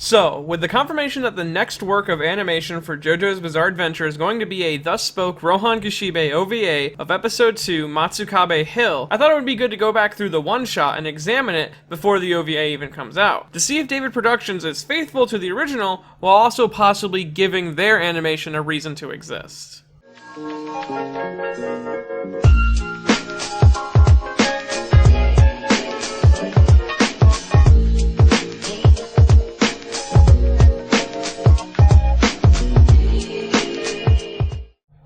So, with the confirmation that the next work of animation for JoJo's Bizarre Adventure is going to be a Thus Spoke Rohan Kishibe OVA of Episode 2 Mutsu-kabe Hill, I thought it would be good to go back through the one-shot and examine it before the OVA even comes out, to see if David Productions is faithful to the original while also possibly giving their animation a reason to exist.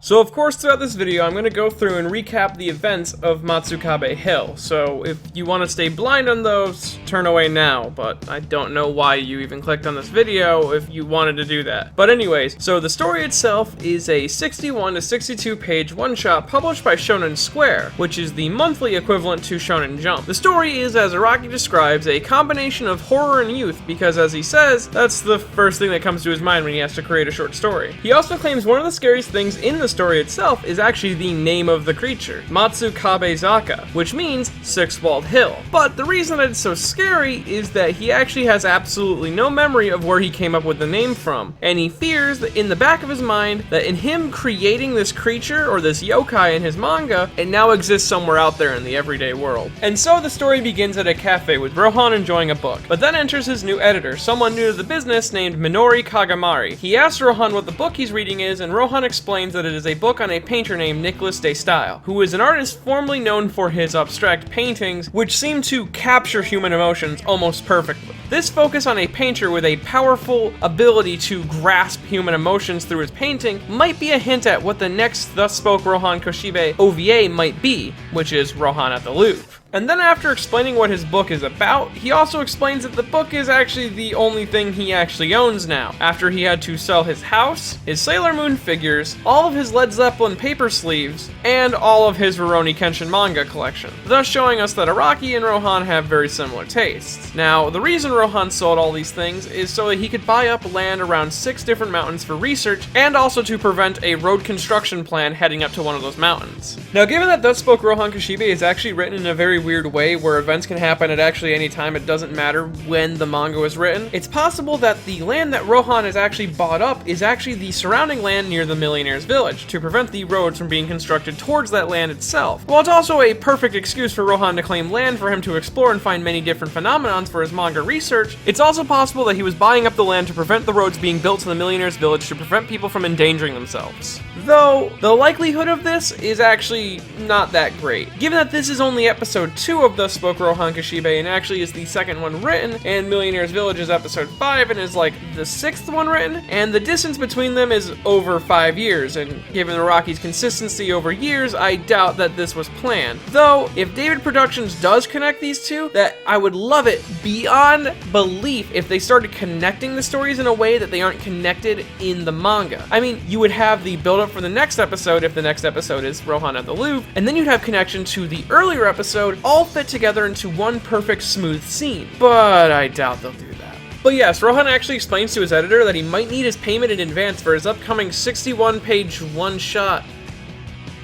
So of course throughout this video I'm going to go through and recap the events of Mutsu-kabe Hill, so if you want to stay blind on those, turn away now, but I don't know why you even clicked on this video if you wanted to do that. But anyways, so the story itself is a 61 to 62 page one-shot published by Shonen Square, which is the monthly equivalent to Shonen Jump. The story is, as Araki describes, a combination of horror and youth because, as he says, that's the first thing that comes to his mind when he has to create a short story. He also claims one of the scariest things in the story itself is actually the name of the creature, Mutsu-kabe Zaka, which means six-walled hill. But the reason that it's so scary is that he actually has absolutely no memory of where he came up with the name from, and he fears that in the back of his mind that in him creating this creature or this yokai in his manga, it now exists somewhere out there in the everyday world. And so the story begins at a cafe with Rohan enjoying a book, but then enters his new editor, someone new to the business named Minori Kagamari. He asks Rohan what the book he's reading is, and Rohan explains that it is a book on a painter named Nicholas de Style, who is an artist formerly known for his abstract paintings, which seem to capture human emotions almost perfectly. This focus on a painter with a powerful ability to grasp human emotions through his painting might be a hint at what the next Thus Spoke Rohan Kishibe OVA might be, which is Rohan at the Louvre. And then after explaining what his book is about, he also explains that the book is actually the only thing he actually owns now, after he had to sell his house, his Sailor Moon figures, all of his Led Zeppelin paper sleeves, and all of his Rurouni Kenshin manga collection, thus showing us that Araki and Rohan have very similar tastes. Now, the reason Rohan sold all these things is so that he could buy up land around 6 different mountains for research, and also to prevent a road construction plan heading up to one of those mountains. Now, given that Thus Spoke Rohan Kishibe is actually written in a very weird way where events can happen at actually any time, it doesn't matter when the manga was written, it's possible that the land that Rohan has actually bought up is actually the surrounding land near the Millionaire's Village to prevent the roads from being constructed towards that land itself. While it's also a perfect excuse for Rohan to claim land for him to explore and find many different phenomenons for his manga research, it's also possible that he was buying up the land to prevent the roads being built to the Millionaire's Village to prevent people from endangering themselves. Though, the likelihood of this is actually not that great, given that this is only episode 2 of Thus Spoke Rohan Kishibe and actually is the second one written, and Millionaire's Village is episode 5 and is like the 6th one written, and the distance between them is over 5 years, and given Araki's consistency over years, I doubt that this was planned. Though, if David Productions does connect these two, that I would love it beyond belief if they started connecting the stories in a way that they aren't connected in the manga. I mean, you would have the build-up for the next episode if the next episode is Rohan at the Louvre, and then you'd have connection to the earlier episode, all fit together into one perfect smooth scene. But I doubt they'll do that. But yes, Rohan actually explains to his editor that he might need his payment in advance for his upcoming 61-page one-shot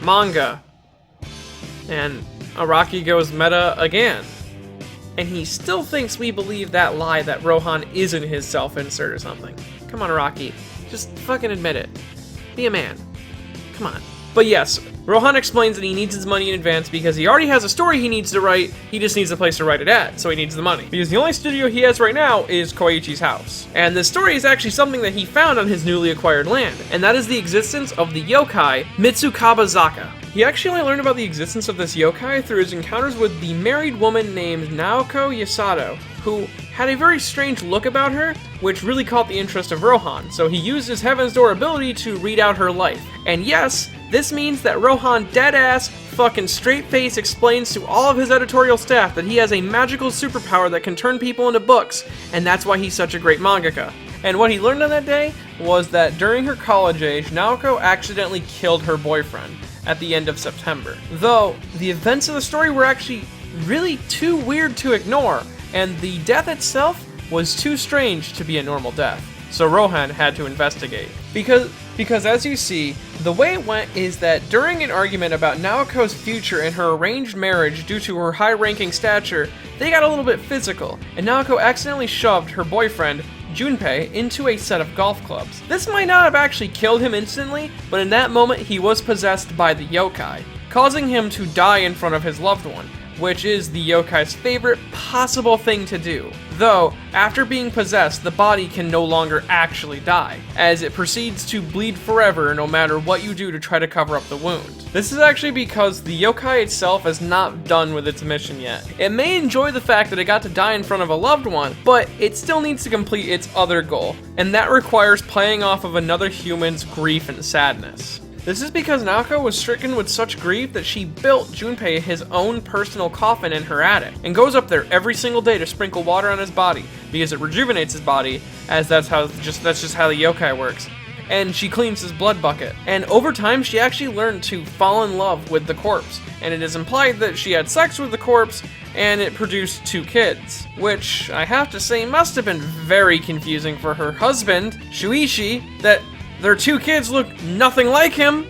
manga. And Araki goes meta again. And he still thinks we believe that lie that Rohan isn't his self-insert or something. Come on, Araki. Just fucking admit it. Be a man. Come on. But yes, Rohan explains that he needs his money in advance because he already has a story he needs to write, he just needs a place to write it at, so he needs the money. Because the only studio he has right now is Koichi's house. And this story is actually something that he found on his newly acquired land, and that is the existence of the yokai Mutsu-kabe Zaka. He actually only learned about the existence of this yokai through his encounters with the married woman named Naoko Yasato, who had a very strange look about her, which really caught the interest of Rohan, so he used his Heaven's Door ability to read out her life. And yes, this means that Rohan deadass fucking straight face explains to all of his editorial staff that he has a magical superpower that can turn people into books, and that's why he's such a great mangaka. And what he learned on that day was that during her college age, Naoko accidentally killed her boyfriend at the end of September. Though, the events of the story were actually really too weird to ignore, and the death itself was too strange to be a normal death. So Rohan had to investigate. Because as you see, the way it went is that during an argument about Naoko's future and her arranged marriage due to her high-ranking stature, they got a little bit physical, and Naoko accidentally shoved her boyfriend Junpei into a set of golf clubs. This might not have actually killed him instantly, but in that moment he was possessed by the yokai, causing him to die in front of his loved one, which is the yokai's favorite possible thing to do. Though, after being possessed, the body can no longer actually die, as it proceeds to bleed forever no matter what you do to try to cover up the wound. This is actually because the yokai itself is not done with its mission yet. It may enjoy the fact that it got to die in front of a loved one, but it still needs to complete its other goal, and that requires playing off of another human's grief and sadness. This is because Naoko was stricken with such grief that she built Junpei his own personal coffin in her attic, and goes up there every single day to sprinkle water on his body, because it rejuvenates his body, as that's just how the yokai works. And she cleans his blood bucket. And over time, she actually learned to fall in love with the corpse, and it is implied that she had sex with the corpse, and it produced 2 kids, which I have to say must have been very confusing for her husband, Shuichi, that their 2 kids look nothing like him,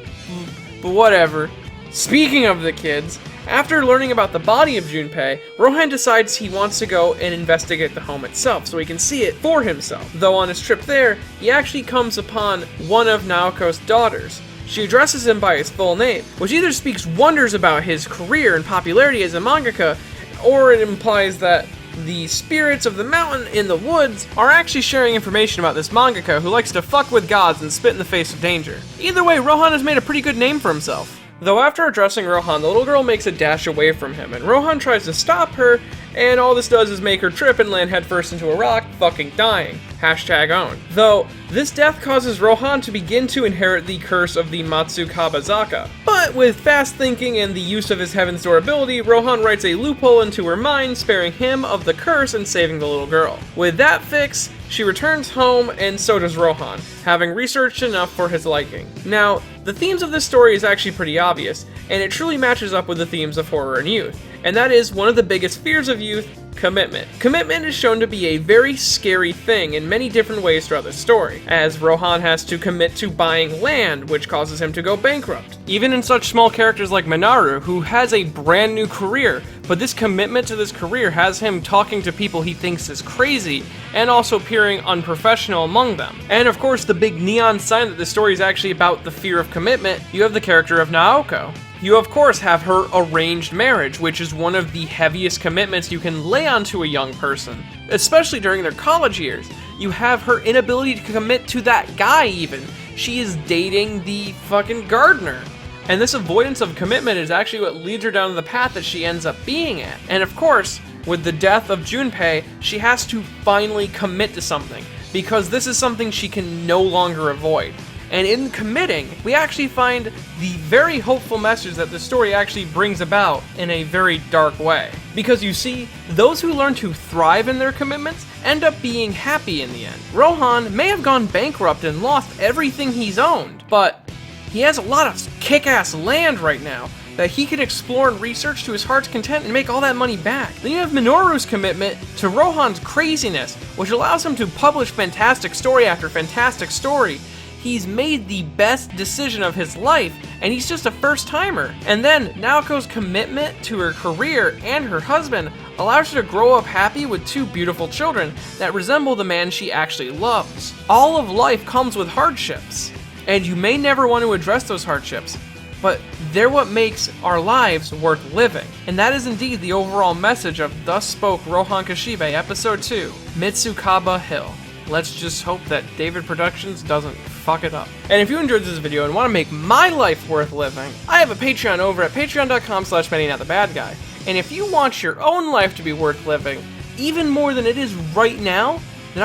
but whatever. Speaking of the kids, after learning about the body of Junpei, Rohan decides he wants to go and investigate the home itself so he can see it for himself. Though on his trip there, he actually comes upon one of Naoko's daughters. She addresses him by his full name, which either speaks wonders about his career and popularity as a mangaka, or it implies that the spirits of the mountain in the woods are actually sharing information about this mangaka who likes to fuck with gods and spit in the face of danger. Either way, Rohan has made a pretty good name for himself. Though after addressing Rohan, the little girl makes a dash away from him, and Rohan tries to stop her, and all this does is make her trip and land headfirst into a rock, fucking dying. #own. Though, this death causes Rohan to begin to inherit the curse of the Mutsu-kabe. But with fast thinking and the use of his Heaven's Door ability, Rohan writes a loophole into her mind, sparing him of the curse and saving the little girl. With that fix, she returns home, and so does Rohan, having researched enough for his liking. Now, the themes of this story is actually pretty obvious, and it truly matches up with the themes of horror and youth. And that is one of the biggest fears of youth: commitment. Commitment is shown to be a very scary thing in many different ways throughout the story, as Rohan has to commit to buying land, which causes him to go bankrupt. Even in such small characters like Minaru, who has a brand new career, but this commitment to this career has him talking to people he thinks is crazy, and also appearing unprofessional among them. And of course, the big neon sign that the story is actually about the fear of commitment, you have the character of Naoko. You of course have her arranged marriage, which is one of the heaviest commitments you can lay onto a young person, especially during their college years. You have her inability to commit to that guy even. She is dating the fucking gardener. And this avoidance of commitment is actually what leads her down the path that she ends up being at. And of course, with the death of Junpei, she has to finally commit to something, because this is something she can no longer avoid. And in committing, we actually find the very hopeful message that the story actually brings about in a very dark way. Because you see, those who learn to thrive in their commitments end up being happy in the end. Rohan may have gone bankrupt and lost everything he's owned, but he has a lot of kick-ass land right now that he can explore and research to his heart's content and make all that money back. Then you have Minoru's commitment to Rohan's craziness, which allows him to publish fantastic story after fantastic story. He's made the best decision of his life, and he's just a first-timer. And then Naoko's commitment to her career and her husband allows her to grow up happy with 2 beautiful children that resemble the man she actually loves. All of life comes with hardships, and you may never want to address those hardships, but they're what makes our lives worth living. And that is indeed the overall message of Thus Spoke Rohan Kishibe, Episode 2, Mutsu-kabe Hill. Let's just hope that David Productions doesn't fuck it up. And if you enjoyed this video and want to make my life worth living, I have a Patreon over at patreon.com/BennyNotTheBadGuy. And if you want your own life to be worth living, even more than it is right now, then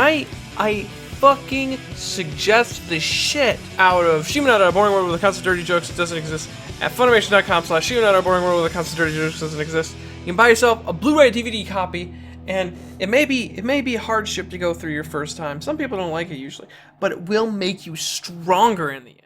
I fucking suggest the shit out of Shimonada, Boring World with a Constant Dirty Jokes Doesn't Exist, at Funimation.com/Shimonada, Boring World with a Constant Dirty Jokes Doesn't Exist. You can buy yourself a Blu-ray DVD copy, and it may be a hardship to go through your first time. Some people don't like it usually, but it will make you stronger in the end.